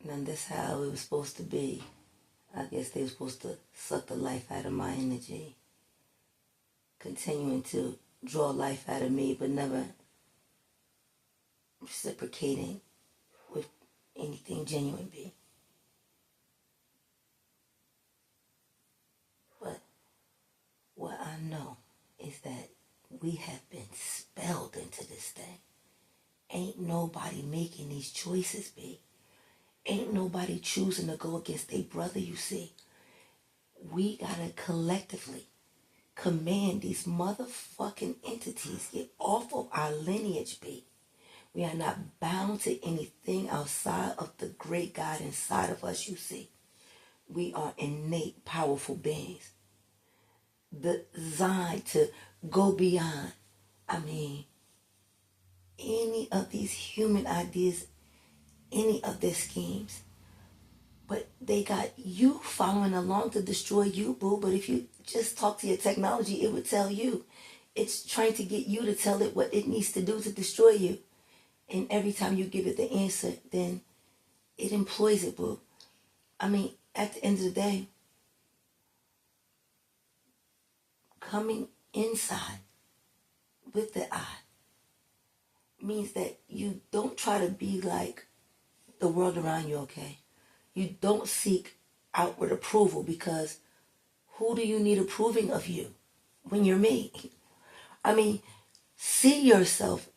And that's how it was supposed to be. I guess they were supposed to suck the life out of my energy, continuing to draw life out of me, but never reciprocating with anything genuine be. But what I know is that we have been spelled into this thing. Ain't nobody making these choices, be. Ain't nobody choosing to go against their brother, you see. We gotta collectively command these motherfucking entities get off of our lineage, be. We are not bound to anything outside of the great God inside of us, you see. We are innate, powerful beings designed to go beyond, any of these human ideas, any of their schemes. But they got you following along to destroy you, boo. But if you just talk to your technology, it would tell you. It's trying to get you to tell it what it needs to do to destroy you. And every time you give it the answer, then it employs it, boo. At the end of the day, coming inside with the eye means that you don't try to be like the world around you, okay? You don't seek outward approval, because who do you need approving of you when you're me? See yourself,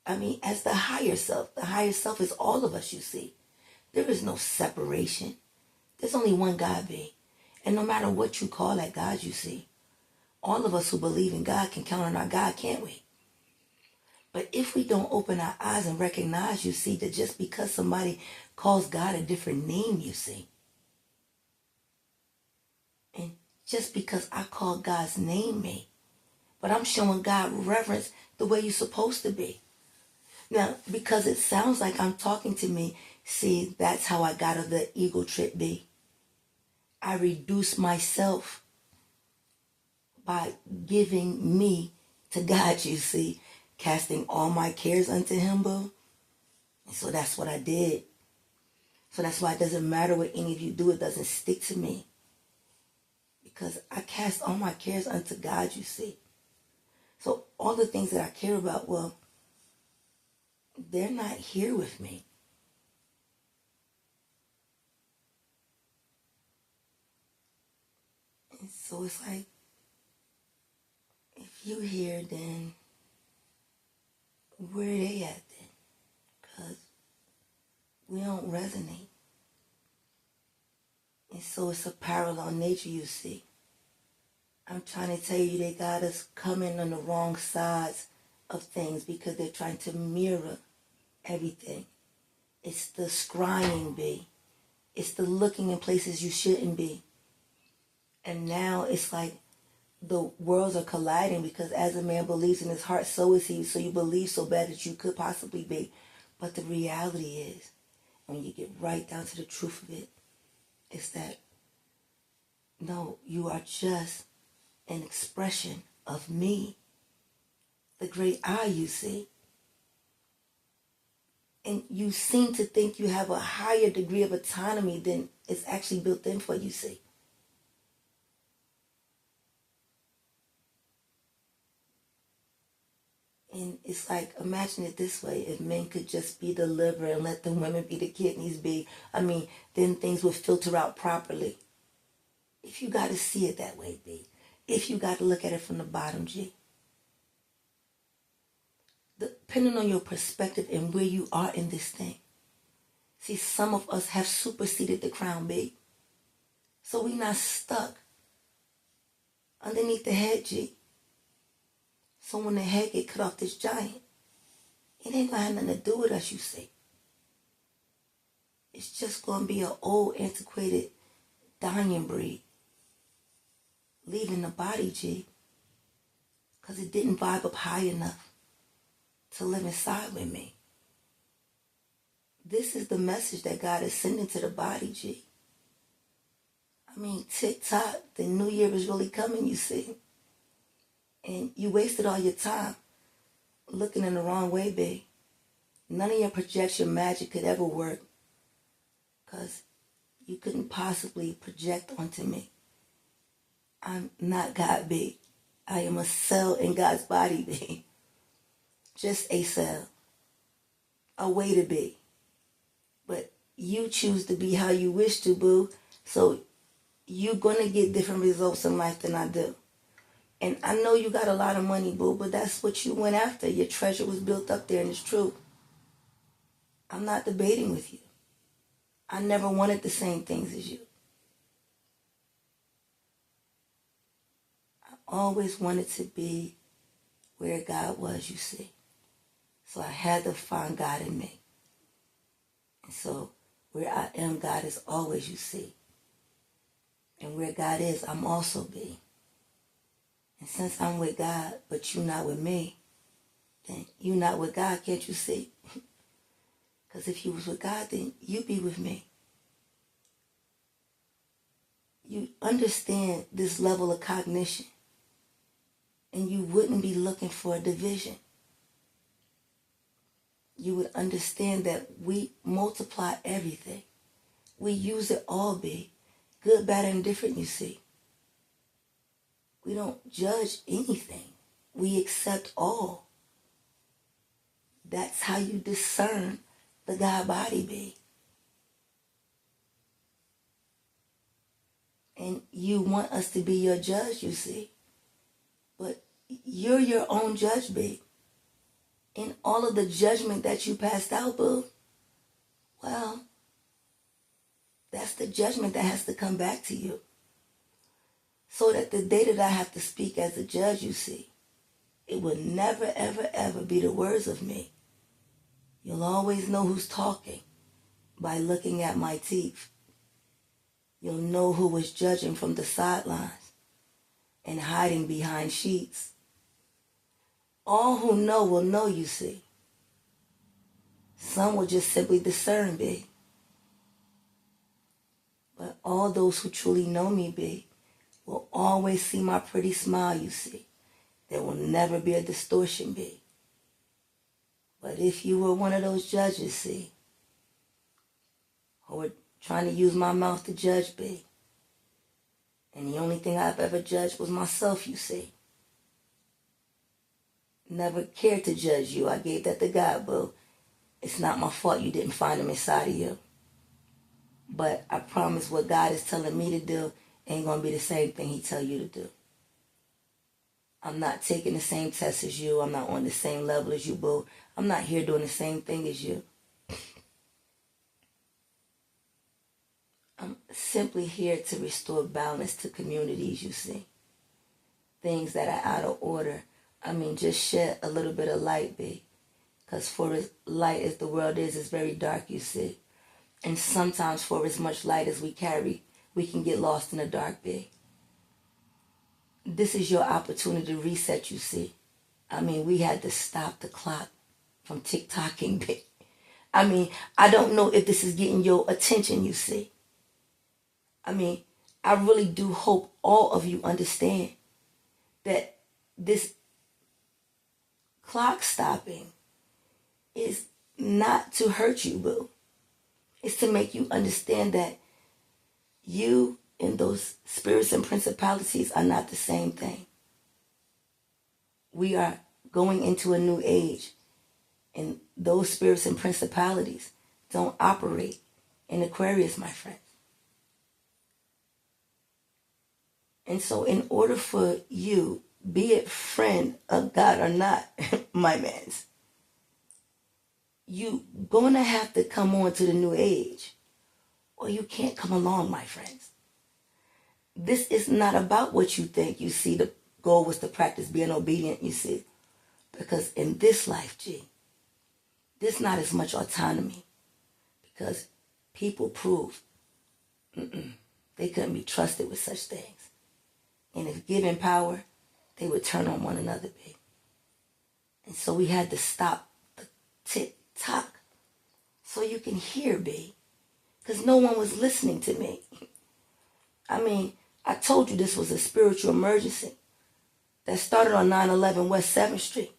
as the higher self. The higher self is all of us, you see. There is no separation. There's only one God, be. And no matter what you call that God, you see, all of us who believe in God can count on our God, can't we? But if we don't open our eyes and recognize, you see, that just because somebody calls God a different name, you see, and just because I call God's name me, but I'm showing God reverence the way you're supposed to be. Now, because it sounds like I'm talking to me, see, that's how I got out of the ego trip, be. I reduce myself by giving me to God, you see, casting all my cares unto him, boo. And so that's what I did. So that's why it doesn't matter what any of you do, it doesn't stick to me. Because I cast all my cares unto God, you see. So all the things that I care about, well, they're not here with me. And so it's like, if you here, then where are they at then? Because we don't resonate. And so it's a parallel nature, you see. I'm trying to tell you, they got us coming on the wrong sides of things because they're trying to mirror everything. It's the scrying, be. It's the looking in places you shouldn't be. And now it's like the worlds are colliding, because as a man believes in his heart, so is he. So you believe so bad that you could possibly be. But the reality is, when you get right down to the truth of it, is that, no, you are just an expression of me, the great I, you see. And you seem to think you have a higher degree of autonomy than it's actually built in for, you see. And it's like, imagine it this way. If men could just be the liver and let the women be the kidneys, be, then things would filter out properly. If you got to see it that way, B. If you got to look at it from the bottom, G. Depending on your perspective and where you are in this thing. See, some of us have superseded the crown, B. So we not stuck underneath the head, G. So when the head get cut off this giant, it ain't gonna have nothing to do with us, you see. It's just gonna be an old, antiquated, dying breed leaving the body, G, because it didn't vibe up high enough to live inside with me. This is the message that God is sending to the body, G. Tick-tock, the new year is really coming, you see. And you wasted all your time looking in the wrong way, babe. None of your projection magic could ever work because you couldn't possibly project onto me. I'm not God, B. I am a cell in God's body, B. Just a cell. A way to be. But you choose to be how you wish to, boo. So you're going to get different results in life than I do. And I know you got a lot of money, boo, but that's what you went after. Your treasure was built up there, and it's true. I'm not debating with you. I never wanted the same things as you. I always wanted to be where God was, you see. So I had to find God in me. And so where I am, God is always, you see. And where God is, I'm also be. And since I'm with God, but you're not with me, then you're not with God, can't you see? Because if you was with God, then you be with me. You understand this level of cognition, and you wouldn't be looking for a division. You would understand that we multiply everything. We use it all, be good, bad, and different, you see. We don't judge anything. We accept all. That's how you discern the God body, be. And you want us to be your judge, you see. But you're your own judge, be. And all of the judgment that you passed out, boo, well, that's the judgment that has to come back to you. So that the day that I have to speak as a judge, you see, it will never, ever, ever be the words of me. You'll always know who's talking by looking at my teeth. You'll know who was judging from the sidelines and hiding behind sheets. All who know will know, you see. Some will just simply discern, B. But all those who truly know me, B, will always see my pretty smile, you see. There will never be a distortion, B. But if you were one of those judges, see, who were trying to use my mouth to judge, B, and the only thing I've ever judged was myself, you see. Never cared to judge you. I gave that to God, boo. It's not my fault you didn't find him inside of you. But I promise what God is telling me to do ain't going to be the same thing he tell you to do. I'm not taking the same test as you. I'm not on the same level as you, boo. I'm not here doing the same thing as you. I'm simply here to restore balance to communities, you see. Things that are out of order. I mean, just shed a little bit of light, B. Because for as light as the world is, it's very dark, you see. And sometimes for as much light as we carry, we can get lost in the dark, B. This is your opportunity to reset, you see. I mean, we had to stop the clock from tick-tocking, B. I mean, I don't know if this is getting your attention, you see. I mean, I really do hope all of you understand that this clock stopping is not to hurt you, boo. It's to make you understand that you and those spirits and principalities are not the same thing. We are going into a new age, and those spirits and principalities don't operate in Aquarius, my friends. And so in order for you, be it friend of God or not, my mans, you gonna have to come on to the new age, or you can't come along, my friends. This is not about what you think. You see, the goal was to practice being obedient, you see. Because in this life, G, there's not as much autonomy. Because people prove they couldn't be trusted with such things. And if given power, they would turn on one another, babe. And so we had to stop the tick-tock so you can hear, babe. Because no one was listening to me. I mean, I told you this was a spiritual emergency that started on 911 West 7th Street.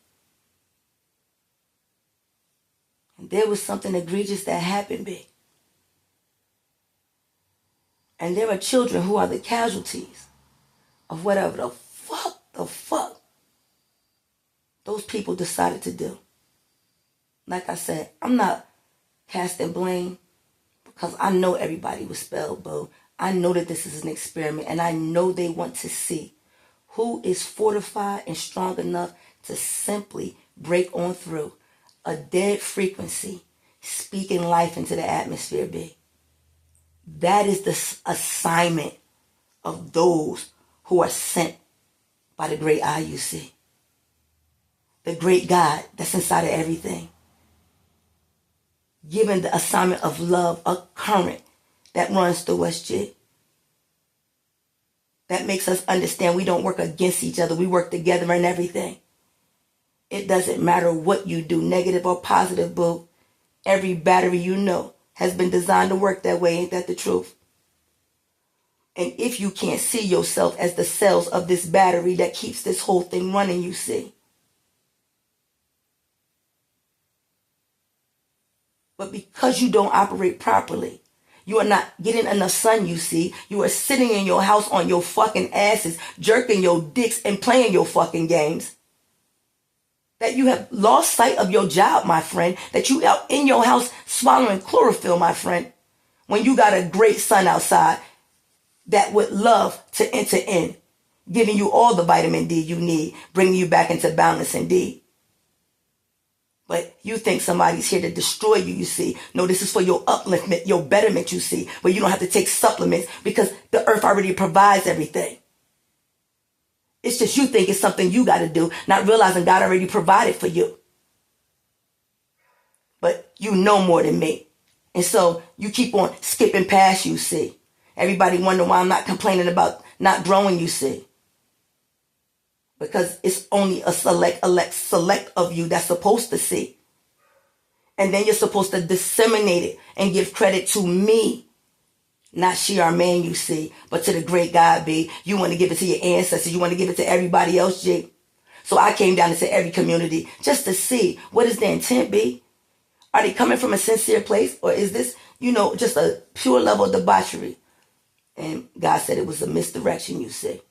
And there was something egregious that happened, babe. And there are children who are the casualties of whatever the fuck those people decided to do. Like I said, I'm not casting blame because I know everybody was spelled, boo. I know that this is an experiment, and I know they want to see who is fortified and strong enough to simply break on through a dead frequency, speaking life into the atmosphere, B. That is the assignment of those who are sent by the great IUC. The great God that's inside of everything. Given the assignment of love, a current that runs through us, G. That makes us understand we don't work against each other. We work together in everything. It doesn't matter what you do, negative or positive, boo. Every battery you know has been designed to work that way. Ain't that the truth? And if you can't see yourself as the cells of this battery that keeps this whole thing running, you see. But because you don't operate properly, you are not getting enough sun, you see. You are sitting in your house on your fucking asses, jerking your dicks and playing your fucking games. That you have lost sight of your job, my friend. That you out in your house swallowing chlorophyll, my friend. When you got a great sun outside that would love to enter in, giving you all the vitamin D you need, bringing you back into balance indeed. But you think somebody's here to destroy you, you see. No, this is for your upliftment, your betterment, you see. Where you don't have to take supplements because the earth already provides everything. It's just you think it's something you got to do, not realizing God already provided for you. But you know more than me. And so you keep on skipping past, you see. Everybody wonder why I'm not complaining about not growing, you see. Because it's only a select of you that's supposed to see. And then you're supposed to disseminate it and give credit to me. Not she, our man, you see, but to the great God, B. You want to give it to your ancestors. You want to give it to everybody else, G. So I came down into every community just to see what is the intent, B. Are they coming from a sincere place? Or is this, just a pure level of debauchery? And God said it was a misdirection, you see.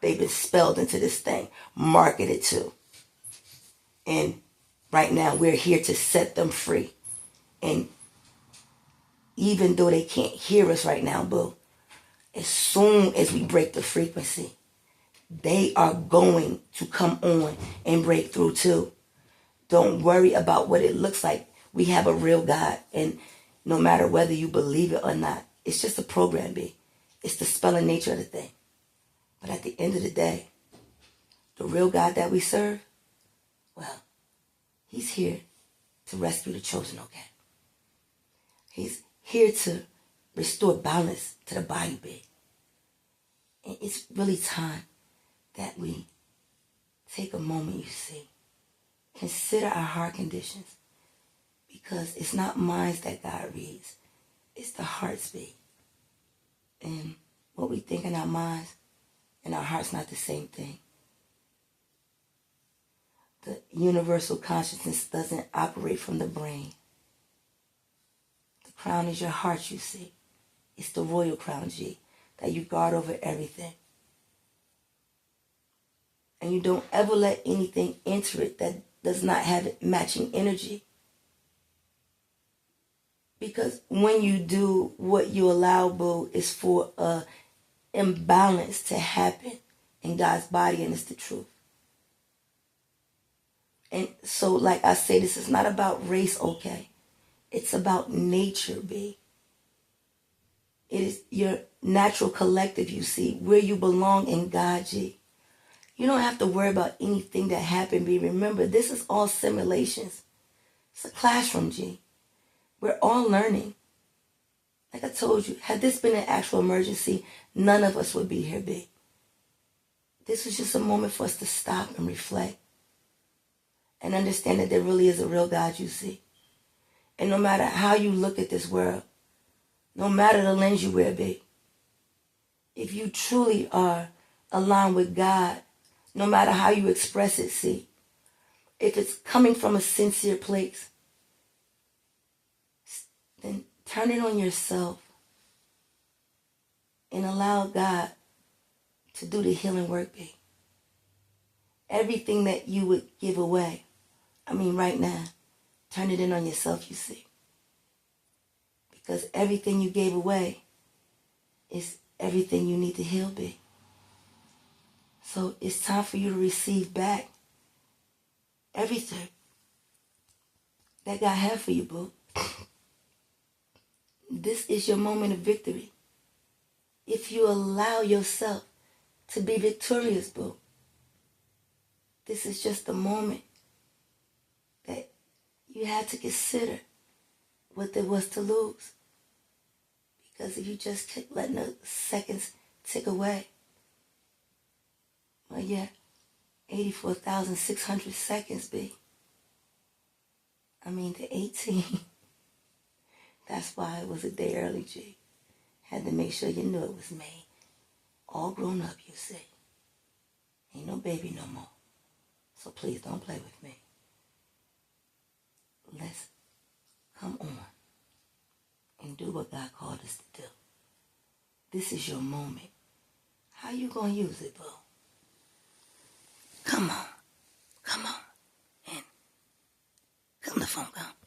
They've been spelled into this thing, marketed to. And right now we're here to set them free. And even though they can't hear us right now, boo, as soon as we break the frequency, they are going to come on and break through too. Don't worry about what it looks like. We have a real God. And no matter whether you believe it or not, it's just a program, B. It's the spelling nature of the thing. But at the end of the day, the real God that we serve, well, he's here to rescue the chosen, okay? He's here to restore balance to the body, big. And it's really time that we take a moment, you see. Consider our heart conditions. Because it's not minds that God reads. It's the heart's big. And what we think in our minds and our heart's not the same thing. The universal consciousness doesn't operate from the brain. The crown is your heart, you see. It's the royal crown, G, that you guard over everything. And you don't ever let anything enter it that does not have matching energy. Because when you do, what you allow, boo, is for a imbalance to happen in God's body, and it's the truth. And so, like I say, this is not about race, okay? It's about nature, B. It is your natural collective, you see, where you belong in God, G. You don't have to worry about anything that happened, B. Remember, this is all simulations. It's a classroom, G. We're all learning. Like I told you, had this been an actual emergency, none of us would be here, B. This was just a moment for us to stop and reflect and understand that there really is a real God, you see. And no matter how you look at this world, no matter the lens you wear, B, if you truly are aligned with God, no matter how you express it, see, if it's coming from a sincere place, then turn it on yourself. and allow God to do the healing work, B. Everything that you would give away, right now, turn it in on yourself, you see. Because everything you gave away is everything you need to heal, B. So it's time for you to receive back everything that God had for you, boo. This is your moment of victory. If you allow yourself to be victorious, boo, this is just the moment that you had to consider what there was to lose. Because if you just kept letting the seconds tick away, well, yeah, 84,600 seconds, B. The 18. That's why it was a day early, G. Had to make sure you knew it was me. All grown up, you see. Ain't no baby no more. So please don't play with me. Let's come on and do what God called us to do. This is your moment. How you gonna use it, boo? Come on. And come the phone, come.